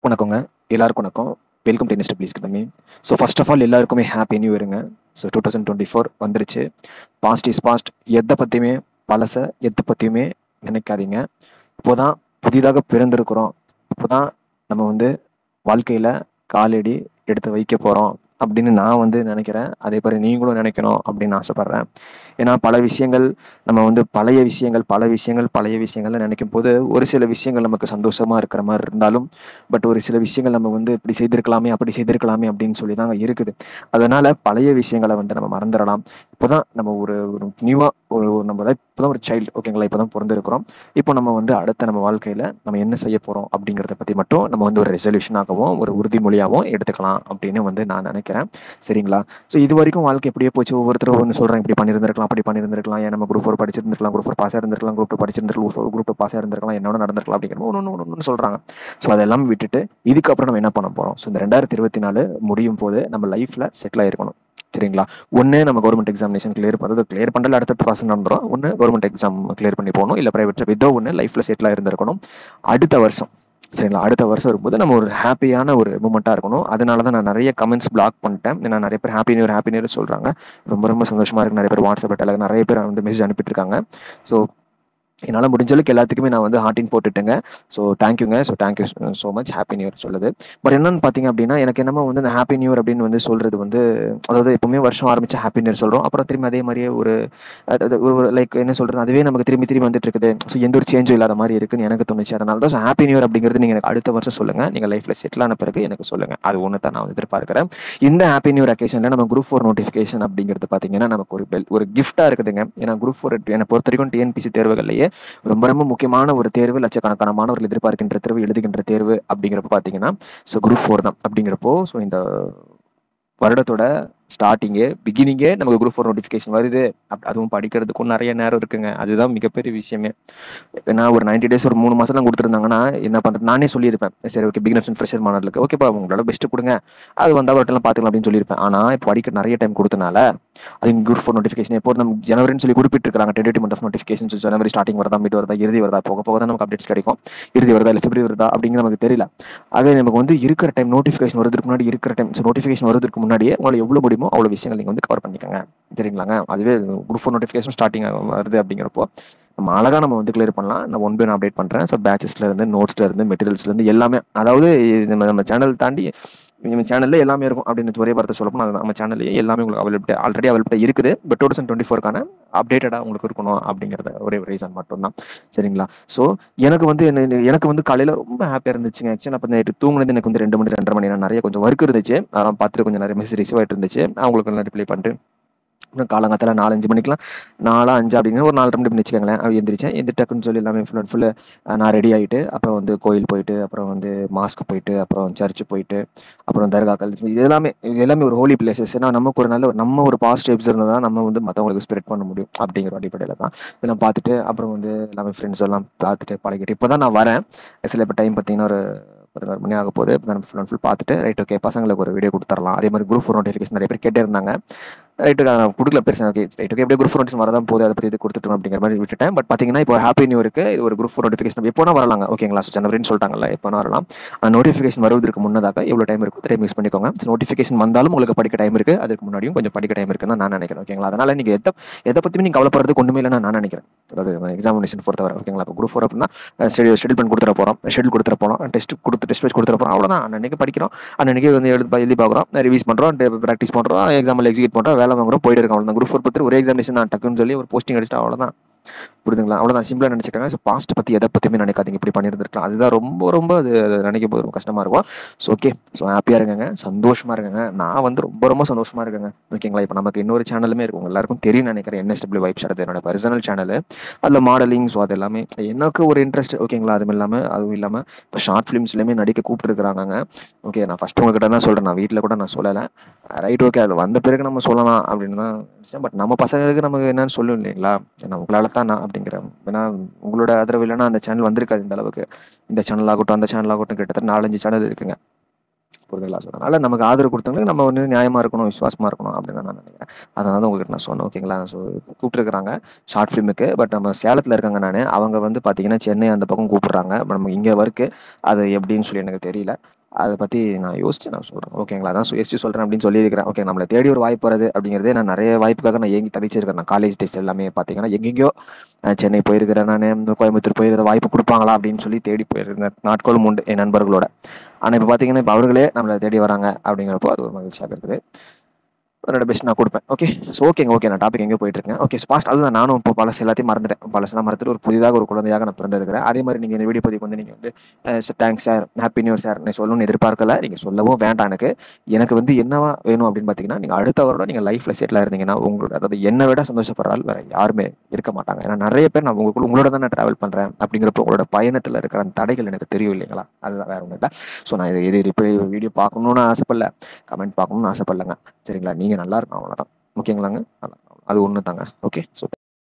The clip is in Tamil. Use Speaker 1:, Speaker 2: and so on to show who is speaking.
Speaker 1: வணக்கங்க. எல்லாருக்கும் வணக்கம். Welcome to Insta please company. So first of all எல்லாருக்குமே ஹாப்பி நியூ இயருங்க. ஸோ 2024 வந்துருச்சு. Past is past. எதை பற்றியுமே பழச எதை பற்றியுமே நினைக்காதீங்க. இப்போதான் புதிதாக பிறந்திருக்கிறோம். இப்போதான் நம்ம வாழ்க்கையில் காலடி எடுத்து வைக்க போகிறோம் அப்படின்னு நான் நினைக்கிறேன். அதே மாதிரி நீங்களும் நினைக்கணும் அப்படின்னு ஆசைப்பட்றேன். ஏன்னா பல விஷயங்கள் நம்ம பழைய விஷயங்கள்னு நினைக்கும் போது ஒரு சில விஷயங்கள் நமக்கு சந்தோஷமா இருக்கிற மாதிரி இருந்தாலும் ஒரு சில விஷயங்கள் நம்ம இப்படி செய்திருக்கலாமே அப்படி செய்திருக்கலாமே அப்படின்னு சொல்லி தாங்க இருக்குது. அதனால பழைய விஷயங்களை நம்ம மறந்துடலாம். இப்போதான் நம்ம ஒரு ஒரு நியூவா இப்போதான் ஒரு சைல்டு, ஓகேங்களா? இப்போதான் பிறந்திருக்கிறோம். இப்போ நம்ம அடுத்த நம்ம வாழ்க்கையில நம்ம என்ன செய்ய போறோம் அப்படிங்கிறத பத்தி மட்டும் நம்ம ஒரு ரெசல்யூஷனாகவும் ஒரு உறுதிமொழியாகவும் எடுத்துக்கலாம் அப்படின்னு நான் நினைக்கிறேன். சரிங்களா? ஸோ இது வரைக்கும் வாழ்க்கை எப்படியே போச்சு. ஒவ்வொருத்தரும் ஒன்று சொல்றாங்க, இப்படி பண்ணியிருந்திருக்கலாம் அப்படி பண்ணியிருந்திருக்கலாம், ஏன் நம்ம குரூப் 4 படிச்சிருந்திருக்கலாம், குரூப் 4 பாஸாக இருந்திருக்கலாம், குரூப் 2 படிச்சிருந்திருக்கலாம், குரூப் 2 பாஸாக இருந்திருக்கலாம், என்னோட நடந்திருக்கலாம் அப்படிங்கிற ஒன்று சொல்றாங்க. ஸோ அதெல்லாம் விட்டுட்டு இதுக்கப்புறம் நம்ம என்ன பண்ண போறோம்? ஸோ இந்த 2024 முடியும் போது நம்ம லைஃப்ல செட்டில் ஆயிருக்கணும். சரிங்களா? ஒன்று நம்ம கவர்மெண்ட் எக்ஸாமினேஷன் கிளியர் பண்ணுறது அடுத்த ப்ராசஸ் நடந்துடும். ஒன்று கவர்மெண்ட் எக்ஸாம் கிளியர் பண்ணி போகணும், இல்லை பிரைவேட் ஜாப், ஏதோ ஒன்று லைஃப்ல செட்டில் ஆயிருந்திருக்கணும். அடுத்த வருஷம், சரிங்களா, அடுத்த வருஷம் வரும்போது நம்ம ஒரு ஹாப்பியான ஒரு மூமெண்ட்டாக இருக்கணும். அதனால தான் நான் நிறைய கமெண்ட்ஸ் பிளாக் பண்ணிட்டேன். ஏன்னா நிறைய பேர் ஹாப்பி நியூ இயர் சொல்கிறாங்க. ரொம்ப ரொம்ப சந்தோஷமாக இருக்குது. நிறைய பேர் வாட்ஸ்அப் டெலிகிராம் நிறைய பேர் மெசேஜ் அனுப்பிட்டு இருக்காங்க. ஸோ என்னால் முடிஞ்ச அளவுக்கு எல்லாத்துக்குமே நான் ஹார்ட்டின் போட்டுட்டேங்க. ஸோ தேங்க்யூங்க. So thank you so much. Happy new year சொல்லுது. பட் என்னன்னு பார்த்தீங்க அப்படின்னா, எனக்கு என்னமோ இந்த ஹாப்பி நியூ இயர் அப்படின்னு சொல்றது அதாவது எப்பவுமே வருஷம் ஆரம்பிச்சா ஹாப்பி நியூ இயர் சொல்கிறோம். அப்புறம் திரும்பி அதே மாதிரியே ஒரு லைக் என்ன சொல்றது, அதுவே நமக்கு திரும்பி திரும்பி வந்துட்டு இருக்குது. ஸோ எந்த ஒரு சேஞ்சும் இல்லாத மாதிரி இருக்குன்னு எனக்கு தோணுச்சு. அதனால தான் ஹாப்பி நியூ இயர் அப்படிங்கிறது நீங்கள் எனக்கு அடுத்த வருஷம் சொல்லுங்க. நீங்கள் லைஃப்ல செட்டில் ஆன பிறகு எனக்கு சொல்லுங்க. அது ஒன்று தான் நான் எதிர்பார்க்கிறேன். இந்த ஹாப்பி நியூ இயர் அக்கேஷன்ல நம்ம குரூப் 4 நோட்டிஃபிகேஷன் அப்படிங்கிறது பார்த்தீங்கன்னா நமக்கு ஒரு கிஃப்டா இருக்குதுங்க. ஏன்னா குரூப் 4 என்னை பொறுத்த வரைக்கும் டிஎன்பிசி தேர்வுகள்லேயே ரொம்ப ரொம்ப முக்கியமான ஒரு தேர்வு, லட்சக்கணக்கான மாணவர்கள் எதிர்பார்க்கின்ற தேர்வு, எழுதுகின்ற தேர்வு அப்படிங்கிறப்ப பார்த்தீங்கன்னா ஸோ குரூப் 4 தான். அப்படிங்கிறப்போ ஸோ இந்த வருடத்தோட பிகினிங்கே நமக்கு குரூப் 4 நோட்டிஃபிகேஷன் வருது. அதுவும் படிக்கிறதுக்கும் நிறைய நேரம் இருக்குங்க. அதுதான் மிகப்பெரிய விஷயமே. ஏன்னா ஒரு 90 days ஒரு 3 மாசம் கொடுத்துருந்தாங்கன்னா என்ன பண்றது, நானே சொல்லியிருப்பேன். சரி ஓகே, பிகினர்ஸ் அண்ட் ஃப்ரெஷர் மாணவர்களுக்கு ஓகேப்பா, உங்களோட பெஸ்ட் கொடுங்க, அது வந்தா வரட்டெல்லாம் பார்த்துக்கலாம் அப்படின்னு சொல்லியிருப்பேன். ஆனா இப்போ படிக்க நிறைய டைம் கொடுத்தனால அது குரூப் 4 நோட்டிஃபிகேஷன் எப்போ நம்ம ஜனவரின்னு சொல்லி குறிப்பிட்டிருக்காங்க. Tentative month of notification. ஜனவரி ஸ்டார்டிங் வருதா, மிட் வருதா, இறுதி வருதா, போக போக தான் நமக்கு அப்டேட்ஸ் கிடைக்கும். இறுதி வருதா இல்லை பிப்ரவரி வருதா அப்படிங்கிற நமக்கு தெரியல. அதே நமக்கு இருக்கிற டைம், நோட்டிஃபிகேஷன் வருவதற்கு முன்னாடி இருக்கிற டைம், நோட்டிஃபிகேஷன் வருவதற்கு முன்னாடியே உங்களை எவ்வளவு முடியுமோ அவ்வளவு விஷயங்கள் நீங்க கவர் பண்ணிக்கோங்க. சரிங்களாங்க? அதுவே குரூப் 4 நோட்டிஃபிகேஷன் ஸ்டார்டிங் வருது அப்படிங்கிறப்போ நம்ம அழகா நம்ம கிளியர் பண்ணலாம். நான் ஒன் பை ஒன் அப்டேட் பண்றேன். ஸோ பேட்சஸ்ல இருந்து, நோட்ஸ்ல இருந்து, மெட்டீரியல்ஸ்ல இருந்து எல்லாமே, அதாவது நம்ம சேனல் தாண்டி நம்ம சேனல்ல எல்லாமே இருக்கும் அப்படின்னு ஒரே வார்த்தை சொல்லப்போனா அதுதான். நம்ம சேனல்லே எல்லாமே உங்களுக்கு ஆல்ரெடி அவைலபிள் இருக்குது. பட் 2024க்கான அப்டேட்டடா உங்களுக்கு இருக்கணும் அப்படிங்கிறத ஒரே ஒரு ரீசன் மட்டும்தான். சரிங்களா? ஸோ எனக்கு காலையில ரொம்ப ஹாப்பியா இருந்துச்சுங்க. ஆக்சுவலா அப்போ நைட்டு தூங்குனது எனக்கு 2 மணி 2:30 மணி நிறைய கொஞ்சம் ஒர்க் இருந்துச்சு. அதெல்லாம் பார்த்துட்டு கொஞ்சம் நிறைய மெசேஜ் ரிசீவ் ஆயிட்டு இருந்துச்சு. அவங்களுக்கு ரிப்ளை பண்ணிட்டு காலங்காத்தால 4-5 மணிக்கெல்லாம் 4-5 அப்படின்னு ஒரு 4:30 மணி வச்சுக்கோங்களேன். அப்படி எந்திரிச்சேன். எந்திரிட்டக்குன்னு சொல்லி எல்லாமே ஃபுல் அண்ட் ஃபுல்லு நான் ரெடி ஆகிட்டு அப்புறம் கோயில் போயிட்டு, அப்புறம் மாஸ்க் போயிட்டு, அப்புறம் சர்ச்சு போயிட்டு, அப்புறம் தர்காக்கள், இது எல்லாமே ஒரு ஹோலி பிளேசஸ். ஏன்னா நமக்கு ஒரு நல்ல நம்ம ஒரு பாசிட்டிவ் வைப்ஸ் இருந்தால் தான் நம்ம மற்றவங்களுக்கு ஸ்ப்ரெட் பண்ண முடியும் அப்படிங்கிற அடிப்படையில் தான் இதெல்லாம் பார்த்துட்டு அப்புறம் எல்லாமே ஃப்ரெண்ட்ஸ் எல்லாம் பார்த்துட்டு பழகிட்டு இப்போ தான் நான் வரேன். ஆக்சுவலி இப்போ டைம் பார்த்தீங்கன்னா ஒரு 16 மணி ஆக போகுது. இப்போ ஃபுல் அண்ட் ஃபுல் பார்த்துட்டு ரைட் ஓகே பசங்களுக்கு ஒரு வீடியோ கொடுத்துடலாம். அதே மாதிரி குரூப் 4 நோட்டிஃபிகேஷன் நிறைய பேர் கேட்டே இருந்தாங்க. ரைட்டு நான் கொடுக்கல பெருசாக. ஓகே ரைட் ஓகே, எப்படியே குரூப் 4 நோட்டிஃபிகேஷன் வரதான் போகுது, அதை பற்றி இது கொடுத்துட்டோம் அப்படிங்கிற மாதிரி விட்டுட்டேன். பட் பார்த்தீங்கன்னா இப்போ ஹாப்பி நியூ இருக்கு. இது ஒரு குரூப் 4 நோட்டிஃபிகேஷன் எப்போனா வரலாங்க. ஓகேங்களா? ஸோ ஜனவரின்னு சொல்லிட்டாங்கல்ல, எப்போனா வரலாம். ஆனால் நோட்டிஃபிகேஷன் வருவதற்கு முன்னதாக எவ்வளோ டைம் இருக்கும் டைம் யூஸ் பண்ணிக்கோங்க. நோட்டிஃபிகேஷன் வந்தாலும் உங்களுக்கு படிக்க டைம் இருக்கு, அதுக்கு முன்னாடியும் கொஞ்சம் படிக்க டைம் இருக்குன்னு நான் நினைக்கிறேன். ஓகேங்களா? அதனால நீங்க எதை பற்றியுமே நீங்கள் கவலைப்படுறதுக்கு ஒன்றுமே இல்லைன்னு நான் நினைக்கிறேன். அதாவது எக்ஸாமினேஷன் பொறுத்தவரை. ஓகேங்களா? இப்போ குரூப் 4 அப்படின்னா ஷெடியூல் பண்ணி கொடுத்துட போகிறோம், டெஸ்ட் பேஜ் கொடுத்துட போகிறோம், அவ்வளோதான். அன்னைக்கு படிக்கிறோம், அன்னைக்கு எழுதி பார்க்குறோம், ரிவைஸ் பண்ணுறோம், ப்ராக்டிஸ் பண்ணுறோம், எக்ஸாமில் எக்ஸிக்யூட் பண்ணுறோம், வேலை வாங்குறோம், போயிட்டு இருக்கோம். அவ்வளோதான். குரூப் 4 பொறுத்து ஒரே எக்ஸாமினேஷன் தான், டக்குன்னு சொல்லி ஒரு போஸ்டிங் அடிச்சுட்டு அவ்வளோதான். புரியுதுங்களா? அவ்வளோதான், சிம்பிளா நினைச்சுக்காங்க. ஸோ பாஸ்ட் பத்தி எதை பத்தியுமே நினைக்காதீங்க. இப்படி பண்ணியிருந்திருக்கலாம், அதுதான் ரொம்ப ரொம்ப அது நினைக்கும் போது ரொம்ப கஷ்டமா இருக்கும். ஸோ ஓகே, ஸோ ஹாப்பியா இருங்க, சந்தோஷமா இருங்க. நான் ரொம்ப ரொம்ப சந்தோஷமா இருக்கேங்க. ஓகேங்களா? இப்போ நமக்கு இன்னொரு சேனலுமே இருக்கும், எல்லாருக்கும் தெரியும் நினைக்கிறேன், NSW வைப்ஸ். அது என்னோட பர்சனல் சேனல். அதில் மாடலிங், ஸோ அது எல்லாமே எனக்கு ஒரு இன்ட்ரெஸ்ட். ஓகேங்களா? அதுவும் இல்லாமல் இப்போ ஷார்ட் ஃபிலிம்ஸ்லையுமே நடிக்க கூப்பிட்டுருக்காங்க. ஓகே, நான் ஃபர்ஸ்ட் உங்ககிட்ட தான் சொல்றேன், நான் வீட்டில் கூட நான் சொல்லலை. ரைட் ஓகே, அது வந்த பிறகு நம்ம சொல்லலாம் அப்படின்னு தான் நினைச்சேன். பட் நம்ம பசங்களுக்கு நமக்கு என்னன்னு சொல்லும் இல்லைங்களா? ஏன்னா உங்களால தான் நான் அப்படிங்கிறேன். ஏன்னா உங்களோட ஆதரவு இல்லைன்னா அந்த சேனல் வந்திருக்காது இந்த அளவுக்கு. இந்த சேனல் ஆகட்டும், அந்த சேனல் ஆகட்டும், கிட்டத்தட்ட 4-5 சேனல் இருக்குங்க. புரியுதுங்களா? ஸோ அதனால நமக்கு ஆதரவு கொடுத்தவங்களுக்கு நம்ம வந்து நியாயமா இருக்கணும், விசுவாசமா இருக்கணும் அப்படின்னு தான் நான் நினைக்கிறேன். அதனால தான் உங்ககிட்ட நான் சொன்னேன். ஓகேங்களா? ஸோ கூப்பிட்டுருக்காங்க ஷார்ட் ஃபிலிமுக்கு. பட் நம்ம சேலத்தில் இருக்காங்க நான். அவங்க வந்து பார்த்தீங்கன்னா சென்னை அந்த பக்கம் கூப்பிடுறாங்க. பட் நம்ம இங்கே ஒர்க்கு அது எப்படின்னு சொல்லி எனக்கு தெரியல. அதை பற்றி நான் யோசிச்சு நான் சொல்கிறேன். ஓகேங்களா? அதான் யோசிச்சு சொல்கிறேன் அப்படின்னு சொல்லியிருக்கிறேன். ஓகே, நம்மளை தேடி ஒரு வாய்ப்பு வருது அப்படிங்கிறதே நான் நிறைய வாய்ப்புக்காக நான் ஏங்கி தவிச்சிருக்கேன். நான் காலேஜ் டேஸ் எல்லாமே பார்த்தீங்கன்னா எங்கெங்கேயோ சென்னை போயிருக்கிறேன், நான் கோயம்புத்தூர் போயிருந்த வாய்ப்பு கொடுப்பாங்களா அப்படின்னு சொல்லி தேடி போயிருந்த நாட்களும் உண்டு என் நண்பர்களோட. ஆனால் இப்போ பார்த்தீங்கன்னா இப்போ அவர்களே நம்மளை தேடி வராங்க அப்படிங்கிறப்போ அது ஒரு மகிழ்ச்சியாக இருக்குது. என்னோட பெஸ்ட் நான் கொடுப்பேன். ஓகே, ஸோ ஓகே, நான் டாபிக் எங்கே போயிட்டு இருக்கேன். ஓகே, பாஸ்ட் அதுதான் நானும் இப்போ பழசு எல்லாத்தையும் மறந்துட்டேன். பழசெல்லாம் மறந்துட்டு ஒரு புதிதாக ஒரு குழந்தையாக நான் பிறந்திருக்கிறேன். அதே மாதிரி நீங்கள் இந்த வீடியோ பதிவுக்கு வந்து நீங்கள் வந்து thanks sir, happy new sir நான் சொல்லணும்னு எதிர்பார்க்கல. நீங்கள் சொல்லவும் வேண்டாம். எனக்கு வந்து என்னவா வேணும் அப்படின்னு பார்த்தீங்கன்னா, நீங்கள் அடுத்த வருடம் நீங்கள் லைஃப்பில் செட்டில் ஆயிருந்தீங்கன்னா உங்களுக்கு அதாவது என்னை விட சந்தோஷப்படுற ஆள் வேறு யாருமே இருக்க மாட்டாங்க. ஏன்னா நிறைய பேர் நான் உங்களோட தான் நான் ட்ராவல் பண்ணுறேன் அப்படிங்கிறப்போ உங்களோட பயணத்தில் இருக்கிற அந்த தடைகள் எனக்கு தெரியும் இல்லைங்களா? அதுதான் வேற ஒன்றும் இல்லை. ஸோ நான் இது இப்படி வீடியோ பார்க்கணுன்னு ஆசைப்படல, கமெண்ட் பார்க்கணும்னு ஆசைப்படலைங்க. சரிங்களா? நீங்கள் நல்லா இருக்கணும், அவ்வளோதான். ஓகேங்களாங்க? அது ஒன்று தாங்க. Okay, so